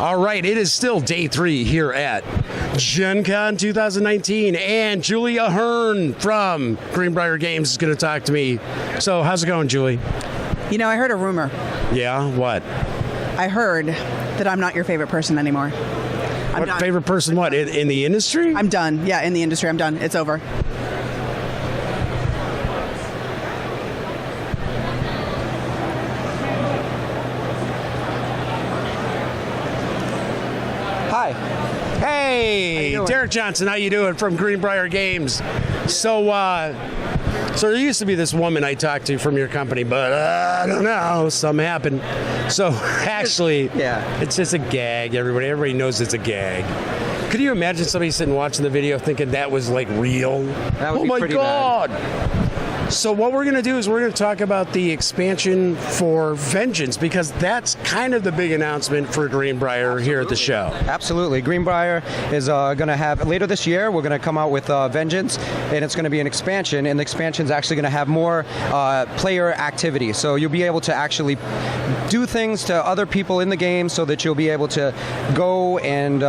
All right, it is still day 3 here at Gen Con 2019, and Julie Ahern from GreenBrier Games is going to talk to me. So how's it going, Julie? You know, I heard a rumor. Yeah, what? I heard that I'm not your favorite person anymore. I'm What done. favorite person, what, in the industry? I'm done. Yeah, in the industry, I'm done. It's over. Hi. Hey, doing? Derek Johnson, how you doing from GreenBrier Games? So there used to be this woman I talked to from your company, but I don't know, something happened. So actually, Yeah. it's just a gag. Everybody knows it's a gag. Could you imagine somebody sitting watching the video thinking that was like real? That would Oh be my pretty God! So what we're going to do is we're going to talk about the expansion for Vengeance, because that's kind of the big announcement for GreenBrier here at the show. Absolutely. GreenBrier is going to have, later this year, we're going to come out with Vengeance, and it's going to be an expansion, and the expansion is actually going to have more player activity. So you'll be able to actually do things to other people in the game so that you'll be able to go and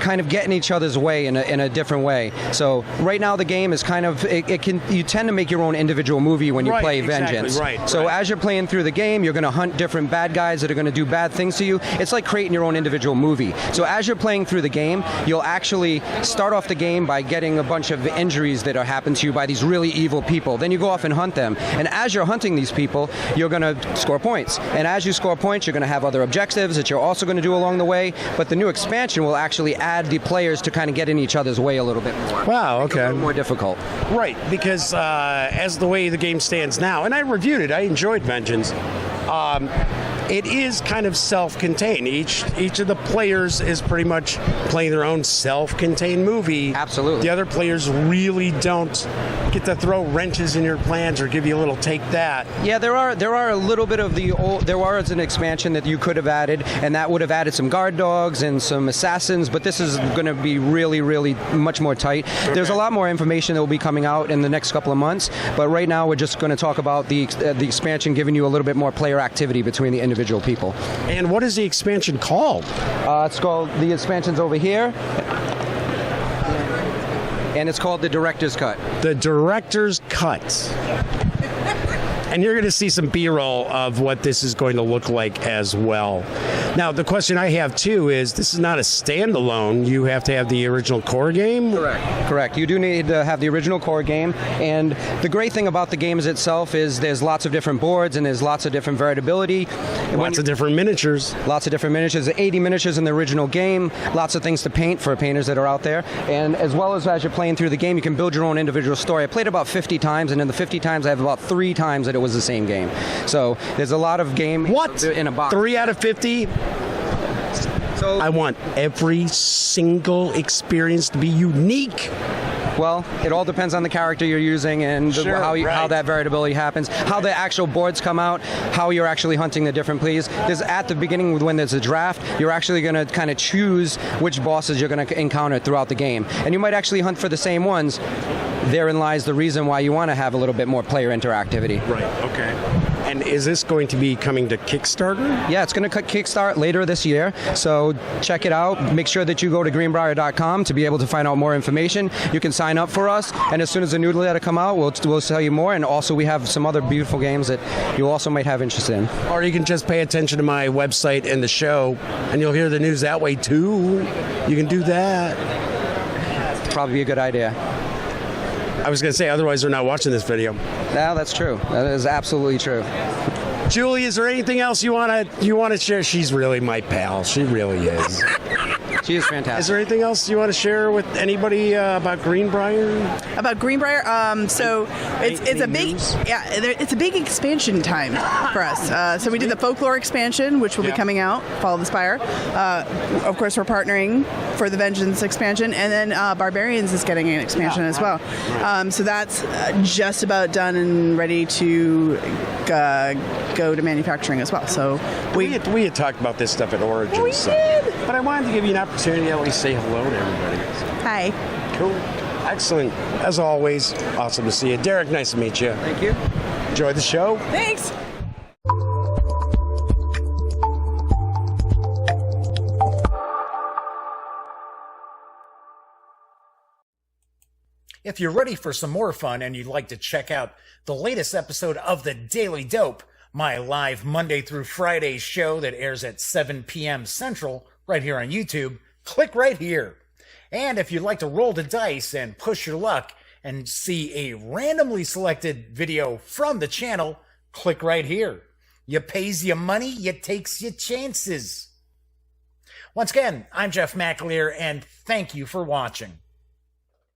kind of get in each other's way in a different way. So right now the game is kind of, you tend to make your own individual movie when you Right, play exactly, Vengeance. right, So right. as you're playing through the game, you're going to hunt different bad guys that are going to do bad things to you. It's like creating your own individual movie. So as you're playing through the game, you'll actually start off the game by getting a bunch of injuries that are happened to you by these really evil people. Then you go off and hunt them. And as you're hunting these people, you're going to score points. And as you score points, you're going to have other objectives that you're also going to do along the way. But the new expansion will actually add the players to kind of get in each other's way a little bit more. Wow, Make it a okay. little more difficult. Right, because as the way the game stands now, and I reviewed it, I enjoyed Vengeance. It is kind of self-contained. Each of the players is pretty much playing their own self-contained movie. Absolutely. The other players really don't get to throw wrenches in your plans or give you a little take that. Yeah, there are a little bit of the old. There was an expansion that you could have added, and that would have added some guard dogs and some assassins. But this is going to be really, really much more tight. There's a lot more information that will be coming out in the next couple of months. But right now, we're just going to talk about the expansion, giving you a little bit more player activity between the individual people. And what is the expansion called? It's called the expansion's over here, and it's called the Director's Cut. The Director's Cut. And you're going to see some B-roll of what this is going to look like as well. Now, the question I have, too, is this is not a standalone. You have to have the original core game? Correct. You do need to have the original core game, and the great thing about the games itself is there's lots of different boards and there's lots of different variability. Lots of different miniatures. Lots of different miniatures. 80 miniatures in the original game. Lots of things to paint for painters that are out there. And as well as you're playing through the game, you can build your own individual story. I played about 50 times, and in the 50 times, I have about 3 times that it was the same game. So there's a lot of game in a box. 3 out of 50? So I want every single experience to be unique. Well, it all depends on the character you're using and Sure, how right. that variability happens, how the actual boards come out, how you're actually hunting the different plays. There's at the beginning when there's a draft, you're actually going to kind of choose which bosses you're going to encounter throughout the game, and you might actually hunt for the same ones. Therein lies the reason why you want to have a little bit more player interactivity. Right, okay. And is this going to be coming to Kickstarter? Yeah, it's going to kickstart later this year, so check it out. Make sure that you go to greenbrier.com to be able to find out more information. You can sign up for us, and as soon as the newsletter come out, we'll tell you more, and also we have some other beautiful games that you also might have interest in. Or you can just pay attention to my website and the show, and you'll hear the news that way too. You can do that. Probably be a good idea. I was going to say, otherwise they're not watching this video. No, that's true. That is absolutely true. Julie, is there anything else you want to share? She's really my pal. She really is. She is fantastic. Is there anything else you want to share with anybody about GreenBrier? About GreenBrier, so it's a big news? it's a big expansion time for us. So we did the Folklore expansion, which will be coming out, Fall of the Spire. Of course, we're partnering for the Vengeance expansion, and then Barbarians is getting an expansion as well. So that's just about done and ready to go to manufacturing as well. So We had talked about this stuff at Origins. We did. But I wanted to give you an opportunity to at least say hello to everybody. Hi. Cool. Excellent. As always, awesome to see you. Derek, nice to meet you. Thank you. Enjoy the show. Thanks. If you're ready for some more fun and you'd like to check out the latest episode of The Daily Dope, my live Monday through Friday show that airs at 7 p.m. Central right here on YouTube, click right here. And if you'd like to roll the dice and push your luck and see a randomly selected video from the channel, click right here. You pays your money, you takes your chances. Once again, I'm Jeff McAleer, and thank you for watching.